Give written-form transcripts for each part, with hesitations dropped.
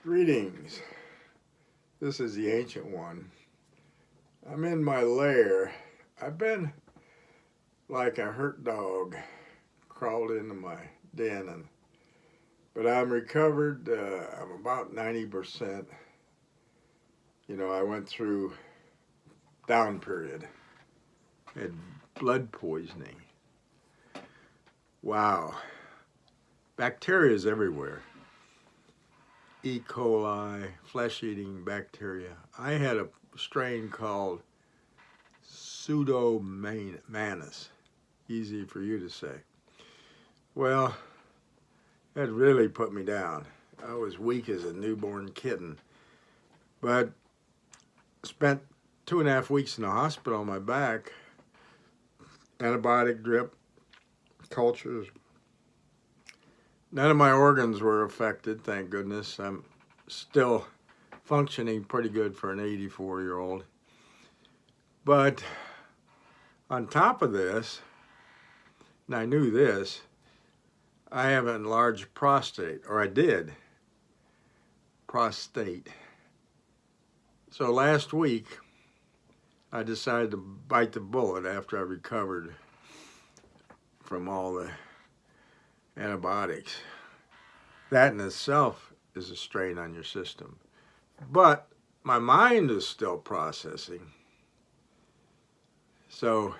Greetings. This is the Ancient One. I'm in my lair. I've been like a hurt dog, crawled into my den, but I'm recovered. I'm about 90%. I went through down period. Had blood poisoning. Wow. Bacteria is everywhere. E. coli, flesh-eating bacteria. I had a strain called Pseudomonas. Easy for you to say. Well, that really put me down. I was weak as a newborn kitten. But spent 2.5 weeks in the hospital on my back. Antibiotic drip, cultures. None of my organs were affected, thank goodness. I'm still functioning pretty good for an 84-year-old. But on top of this, and I knew this, I have an enlarged prostate, or I did, prostate. So last week, I decided to bite the bullet after I recovered from all the antibiotics. That in itself is a strain on your system. But my mind is still processing. So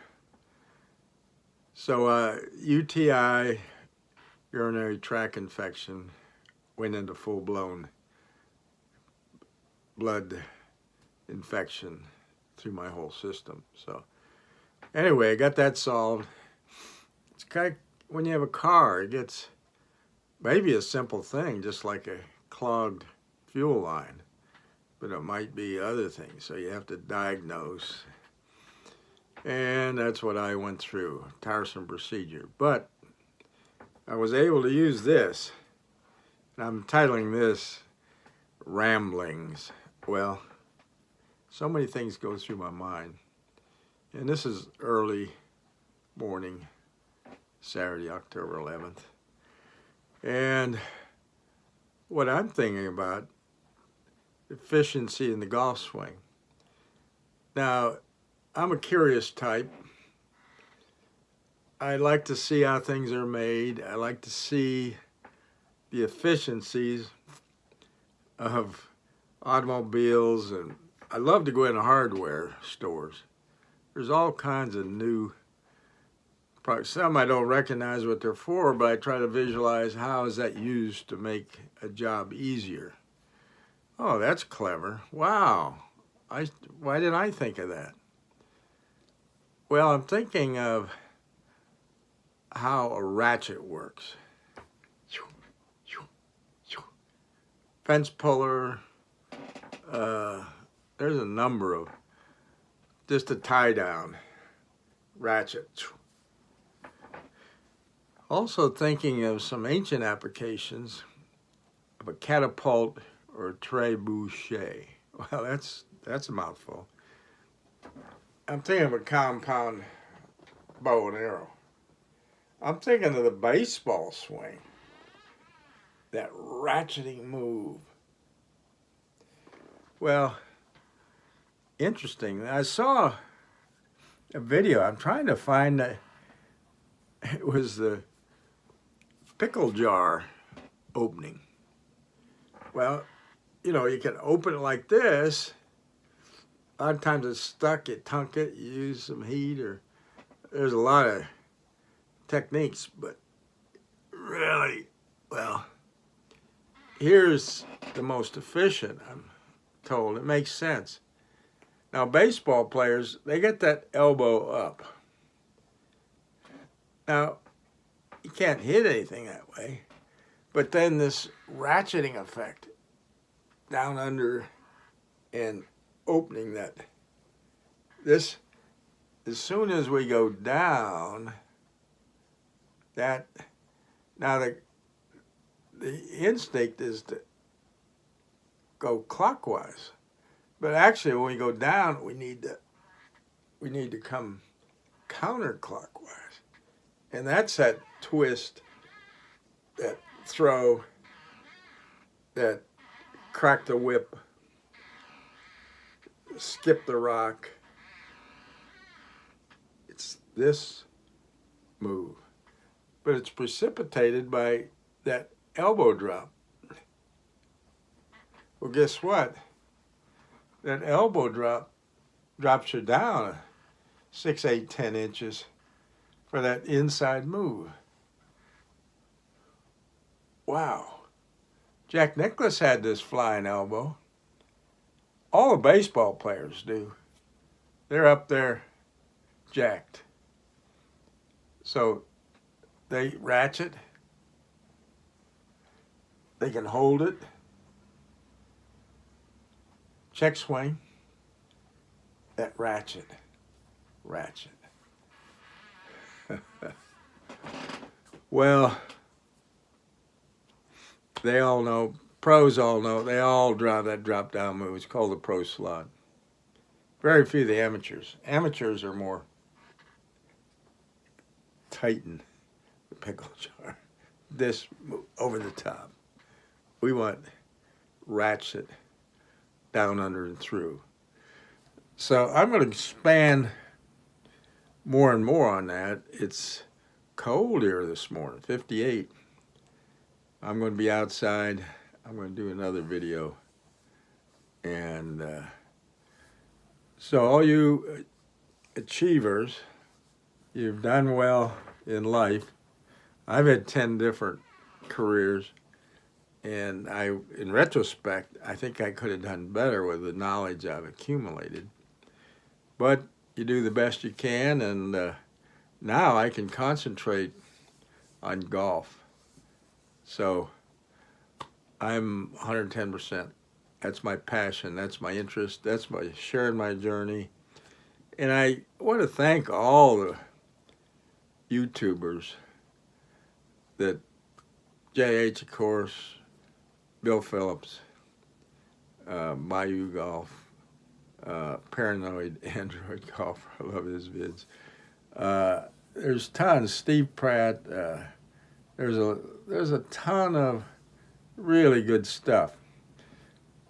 UTI, urinary tract infection, went into full-blown blood infection through my whole system. So anyway, I got that solved. It's kind of, when you have a car, it gets maybe a simple thing, just like a clogged fuel line, but it might be other things. So you have to diagnose. And that's what I went through, tiresome procedure. But I was able to use this, and I'm titling this Ramblings. Well, so many things go through my mind. And this is early morning, Saturday, October 11th. And what I'm thinking about, efficiency in the golf swing. Now, I'm a curious type. I like to see how things are made. I like to see the efficiencies of automobiles, and I love to go into hardware stores. There's all kinds of new products. Some I don't recognize what they're for, but I try to visualize how is that used to make a job easier. Oh, that's clever. Wow. Why didn't I think of that? Well, I'm thinking of how a ratchet works. Fence puller. There's a number of, just a tie down ratchet. Also thinking of some ancient applications of a catapult or a trebuchet. Well, that's a mouthful. I'm thinking of a compound bow and arrow. I'm thinking of the baseball swing, that ratcheting move. Well, interesting. I saw a video. I'm trying to find it was the pickle jar opening. Well, you can open it like this. A lot of times it's stuck, you tunk it, you use some heat, or there's a lot of techniques, but really, well, here's the most efficient, I'm told. It makes sense. Now, baseball players, they get that elbow up. Now, you can't hit anything that way, but then this ratcheting effect down under and opening that. This, as soon as we go down, that, now the instinct is to go clockwise, but actually when we go down, we need to come counterclockwise, and that's that twist, that throw, that crack the whip, skip the rock. It's this move, but it's precipitated by that elbow drop. Well, guess what? That elbow drop drops you down 6, 8, 10 inches for that inside move. Wow. Jack Nicklaus had this flying elbow. All the baseball players do. They're up there jacked. So they ratchet. They can hold it. Check swing. That ratchet. Well, they all know, pros all know, they all drive that drop down move. It's called the pro slot. Very few of the amateurs. Amateurs are more tighten the pickle jar. This move over the top. We want ratchet down, under, and through. So I'm going to expand more and more on that. It's cold here this morning, 58. I'm going to be outside. I'm going to do another video. And so all you achievers, you've done well in life. I've had 10 different careers. And in retrospect, I think I could have done better with the knowledge I've accumulated. But you do the best you can, and now I can concentrate on golf. So I'm 110%. That's my passion. That's my interest. That's my sharing my journey. And I want to thank all the YouTubers that JH, of course, Bill Phillips, Bayou Golf, Paranoid Android Golfer. I love his vids. There's tons. Steve Pratt. There's a ton of really good stuff.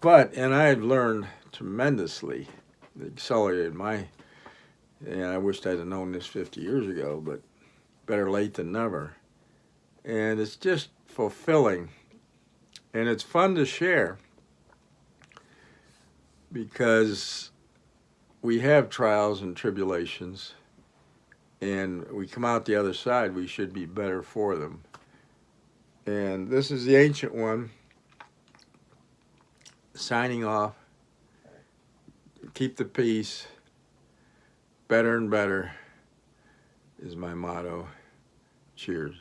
And I've learned tremendously. It accelerated and I wished I'd have known this 50 years ago, but better late than never. And it's just fulfilling. And it's fun to share because we have trials and tribulations, and we come out the other side, we should be better for them. And this is the ancient one. Signing off. Keep the peace. Better and better is my motto. Cheers.